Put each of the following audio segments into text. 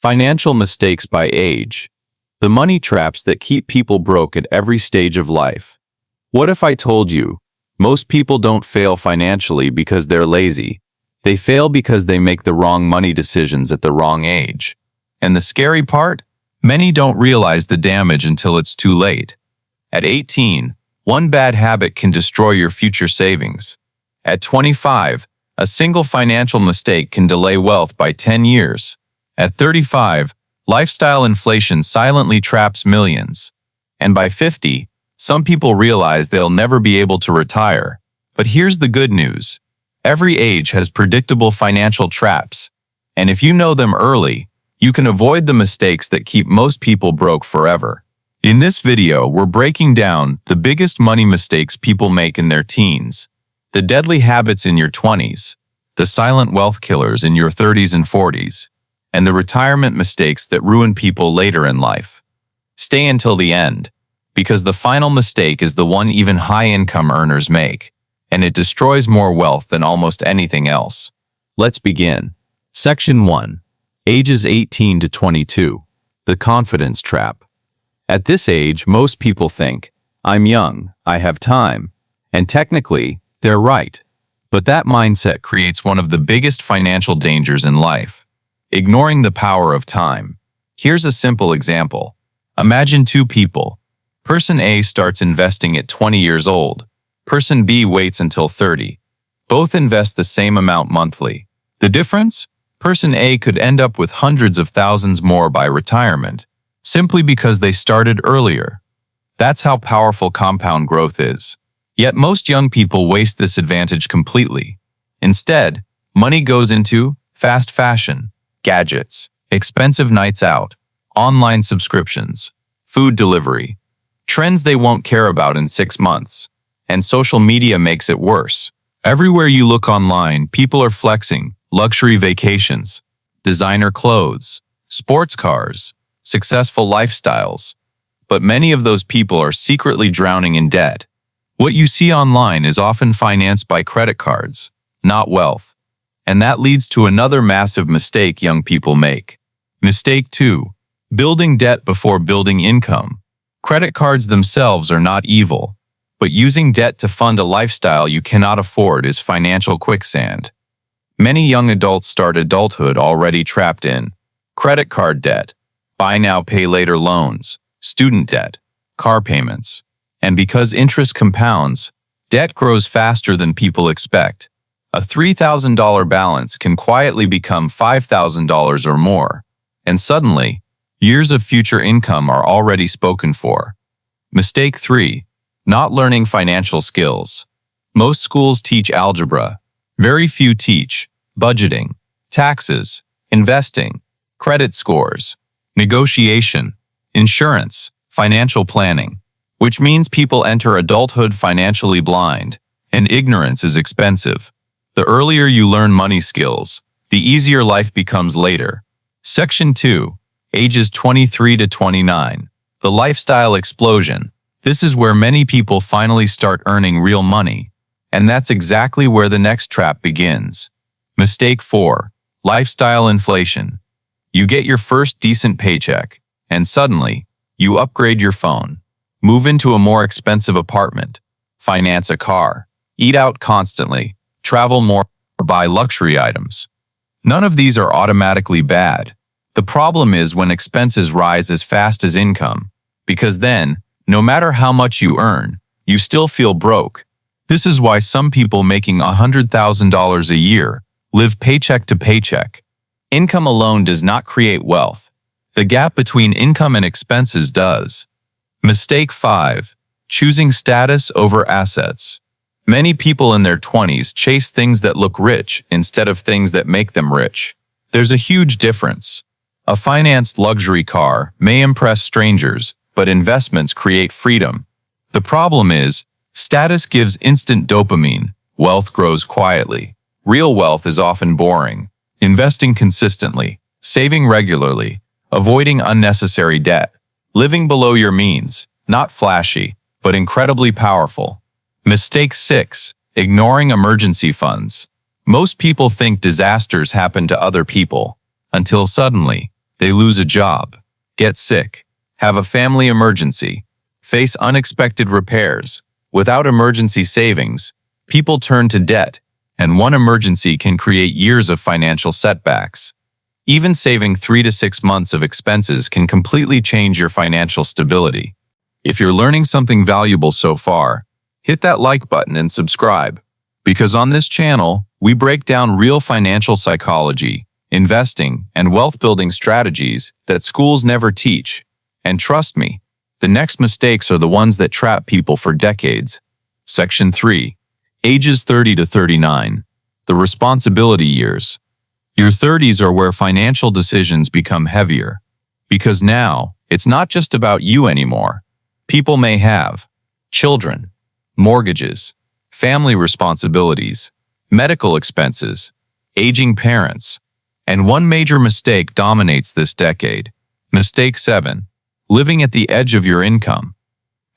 Financial mistakes by age. The money traps that keep people broke at every stage of life. What if I told you, most people don't fail financially because they're lazy. They fail because they make the wrong money decisions at the wrong age. And the scary part? Many don't realize the damage until it's too late. At 18, one bad habit can destroy your future savings. At 25, a single financial mistake can delay wealth by 10 years. At 35, lifestyle inflation silently traps millions. And by 50, some people realize they'll never be able to retire. But here's the good news. Every age has predictable financial traps. And if you know them early, you can avoid the mistakes that keep most people broke forever. In this video, we're breaking down the biggest money mistakes people make in their teens, the deadly habits in your 20s, the silent wealth killers in your 30s and 40s, and the retirement mistakes that ruin people later in life. Stay until the end, because the final mistake is the one even high-income earners make, and it destroys more wealth than almost anything else. Let's begin. Section 1. Ages 18 to 22. The confidence trap. At this age, most people think, I'm young, I have time, and technically, they're right. But that mindset creates one of the biggest financial dangers in life. Ignoring the power of time. Here's a simple example. Imagine two people. Person A starts investing at 20 years old. Person B waits until 30. Both invest the same amount monthly. The difference? Person A could end up with hundreds of thousands more by retirement, simply because they started earlier. That's how powerful compound growth is. Yet most young people waste this advantage completely. Instead, money goes into fast fashion, gadgets, expensive nights out, online subscriptions, food delivery, trends they won't care about in 6 months. And social media makes it worse. Everywhere you look online, people are flexing, luxury vacations, designer clothes, sports cars, successful lifestyles. But many of those people are secretly drowning in debt. What you see online is often financed by credit cards, not wealth. And that leads to another massive mistake young people make. Mistake 2. Building debt before building income. Credit cards themselves are not evil, but using debt to fund a lifestyle you cannot afford is financial quicksand. Many young adults start adulthood already trapped in credit card debt, buy now pay later loans, student debt, car payments. And because interest compounds, debt grows faster than people expect. A $3,000 balance can quietly become $5,000 or more, and suddenly, years of future income are already spoken for. Mistake 3. Not learning financial skills. Most schools teach algebra. Very few teach budgeting, taxes, investing, credit scores, negotiation, insurance, financial planning, which means people enter adulthood financially blind, and ignorance is expensive. The earlier you learn money skills, the easier life becomes later. Section 2. Ages 23 to 29. The lifestyle explosion. This is where many people finally start earning real money. And that's exactly where the next trap begins. Mistake 4. Lifestyle inflation. You get your first decent paycheck, and suddenly, you upgrade your phone, move into a more expensive apartment, finance a car, eat out constantly, travel more, or buy luxury items. None of these are automatically bad. The problem is when expenses rise as fast as income, because then, no matter how much you earn, you still feel broke. This is why some people making $100,000 a year live paycheck to paycheck. Income alone does not create wealth. The gap between income and expenses does. Mistake 5. Choosing status over assets. Many people in their 20s chase things that look rich instead of things that make them rich. There's a huge difference. A financed luxury car may impress strangers, but investments create freedom. The problem is, status gives instant dopamine, wealth grows quietly. Real wealth is often boring. Investing consistently, saving regularly, avoiding unnecessary debt, living below your means, not flashy, but incredibly powerful. Mistake 6. Ignoring emergency funds. Most people think disasters happen to other people, until suddenly, They lose a job, get sick, have a family emergency, face unexpected repairs. Without emergency savings, people turn to debt, and one emergency can create years of financial setbacks. Even saving 3 to 6 months of expenses can completely change your financial stability. If you're learning something valuable so far, hit that like button and subscribe, because on this channel, we break down real financial psychology, investing, and wealth-building strategies that schools never teach. And trust me, the next mistakes are the ones that trap people for decades. Section 3. Ages 30 to 39. The responsibility years. Your 30s are where financial decisions become heavier. Because now, it's not just about you anymore. People may have children, mortgages, family responsibilities, medical expenses, aging parents. And one major mistake dominates this decade. Mistake 7. Living at the edge of your income.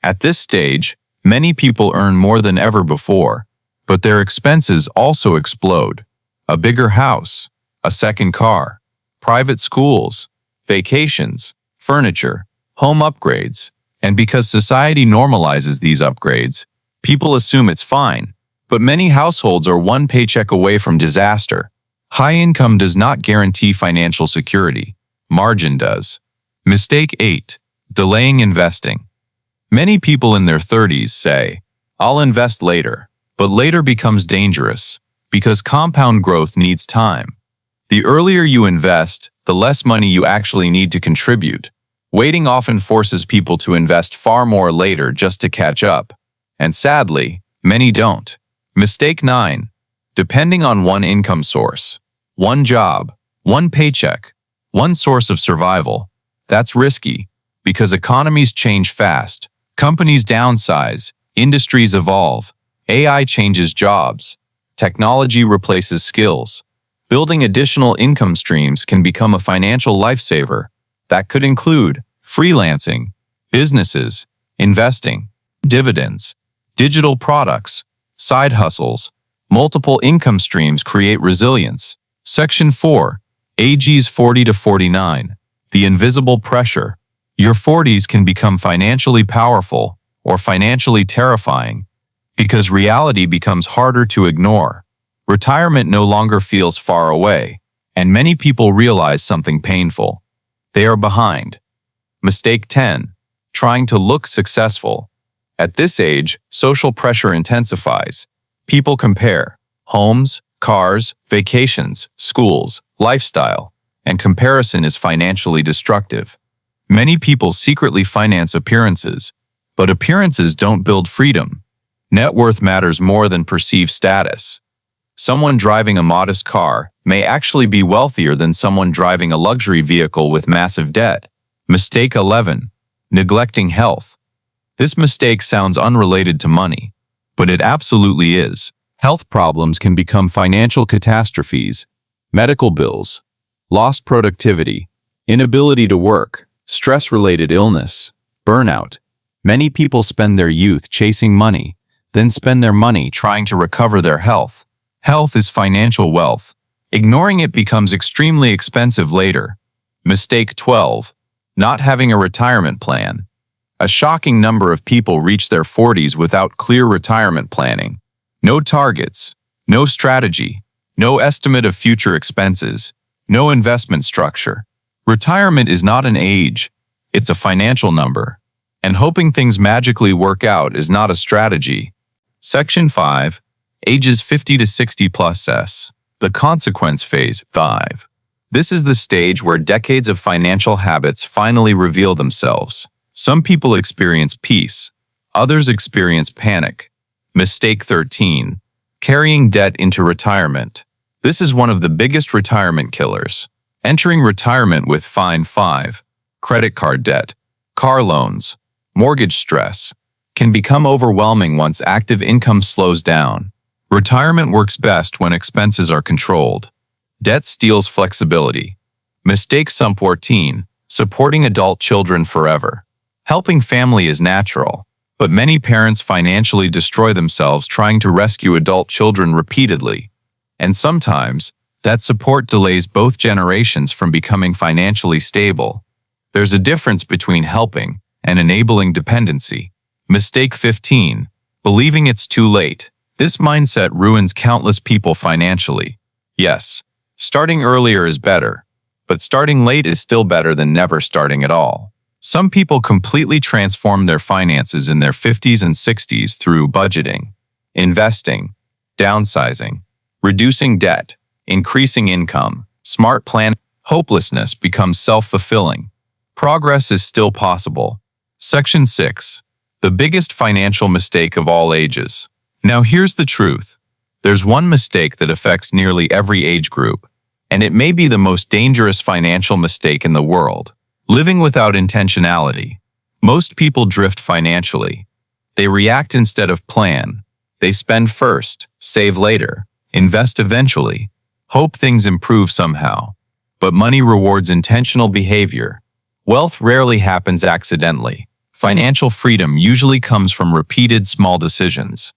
At this stage, many people earn more than ever before, but their expenses also explode. A bigger house, a second car, private schools, vacations, furniture, home upgrades. And because society normalizes these upgrades, people assume it's fine. But many households are one paycheck away from disaster. High income does not guarantee financial security. Margin does. Mistake 8. Delaying investing. Many people in their 30s say, "I'll invest later," but later becomes dangerous because compound growth needs time. The earlier you invest, the less money you actually need to contribute. Waiting often forces people to invest far more later just to catch up. And sadly, many don't. Mistake 9. Depending on one income source. One job, one paycheck, one source of survival. That's risky, because economies change fast, companies downsize, industries evolve, AI changes jobs, technology replaces skills. Building additional income streams can become a financial lifesaver. That could include freelancing, businesses, investing, dividends, digital products, side hustles. Multiple income streams create resilience. Section 4. Ages 40 to 49. The invisible pressure. Your 40s can become financially powerful or financially terrifying because reality becomes harder to ignore. Retirement no longer feels far away, and many people realize something painful. They are behind. Mistake 10. Trying to look successful. At this age, social pressure intensifies. People compare homes, cars, vacations, schools, lifestyle, and comparison is financially destructive. Many people secretly finance appearances, but appearances don't build freedom. Net worth matters more than perceived status. Someone driving a modest car may actually be wealthier than someone driving a luxury vehicle with massive debt. Mistake 11. Neglecting health. This mistake sounds unrelated to money, but it absolutely is. Health problems can become financial catastrophes. Medical bills, lost productivity, inability to work, stress-related illness, burnout. Many people spend their youth chasing money, then spend their money trying to recover their health. Health is financial wealth. Ignoring it becomes extremely expensive later. Mistake 12. Not having a retirement plan. A shocking number of people reach their 40s without clear retirement planning. No targets, no strategy, no estimate of future expenses, no investment structure. Retirement is not an age, it's a financial number. And hoping things magically work out is not a strategy. Section 5. Ages 50 to 60 plus S. The consequence phase. 5. This is the stage where decades of financial habits finally reveal themselves. Some people experience peace, others experience panic. Mistake 13. Carrying debt into retirement. This is one of the biggest retirement killers. Entering retirement with fine 5, credit card debt, car loans, mortgage stress, can become overwhelming once active income slows down. Retirement works best when expenses are controlled. Debt steals flexibility. Mistake 14. Supporting adult children forever. Helping family is natural, but many parents financially destroy themselves trying to rescue adult children repeatedly. And sometimes, That support delays both generations from becoming financially stable. There's a difference between helping and enabling dependency. Mistake 15. Believing it's too late. This mindset ruins countless people financially. Yes, starting earlier is better, but starting late is still better than never starting at all. Some people completely transform their finances in their 50s and 60s through budgeting, investing, downsizing, reducing debt, increasing income, smart planning. Hopelessness becomes self-fulfilling. Progress is still possible. Section 6. The biggest financial mistake of all ages. Now here's the truth. There's one mistake that affects nearly every age group, and it may be the most dangerous financial mistake in the world. Living without intentionality. Most people drift financially. They react instead of plan. They spend first, save later, invest eventually, hope things improve somehow. But money rewards intentional behavior. Wealth rarely happens accidentally. Financial freedom usually comes from repeated small decisions.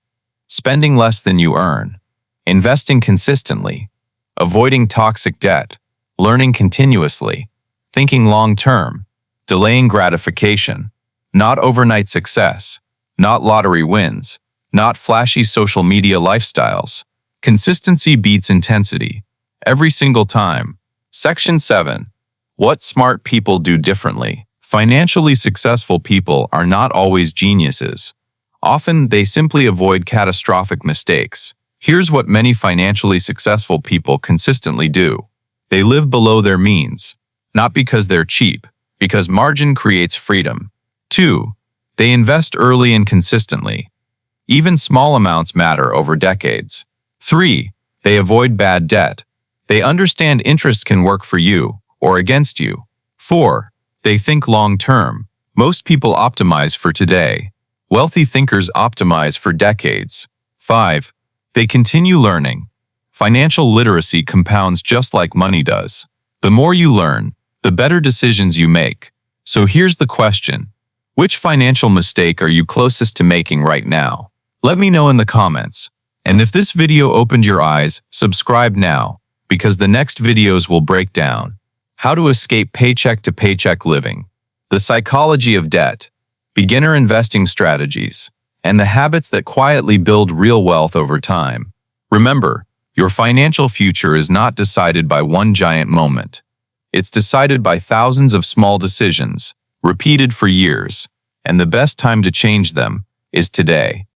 Spending less than you earn, investing consistently, avoiding toxic debt, learning continuously, thinking long-term, delaying gratification, not overnight success, not lottery wins, not flashy social media lifestyles. Consistency beats intensity, every single time. Section 7. What smart people do differently. Financially successful people are not always geniuses. Often, they simply avoid catastrophic mistakes. Here's what many financially successful people consistently do. They live below their means, not because they're cheap, because margin creates freedom. 2. They invest early and consistently. Even small amounts matter over decades. 3. They avoid bad debt. They understand interest can work for you or against you. 4. They think long-term. Most people optimize for today. Wealthy thinkers optimize for decades. 5. They continue learning. Financial literacy compounds just like money does. The more you learn, the better decisions you make. So here's the question. Which financial mistake are you closest to making right now? Let me know in the comments. And if this video opened your eyes, subscribe now, because the next videos will break down how to escape paycheck to paycheck living, the psychology of debt, beginner investing strategies, and the habits that quietly build real wealth over time. Remember, your financial future is not decided by one giant moment. It's decided by thousands of small decisions, repeated for years, and the best time to change them is today.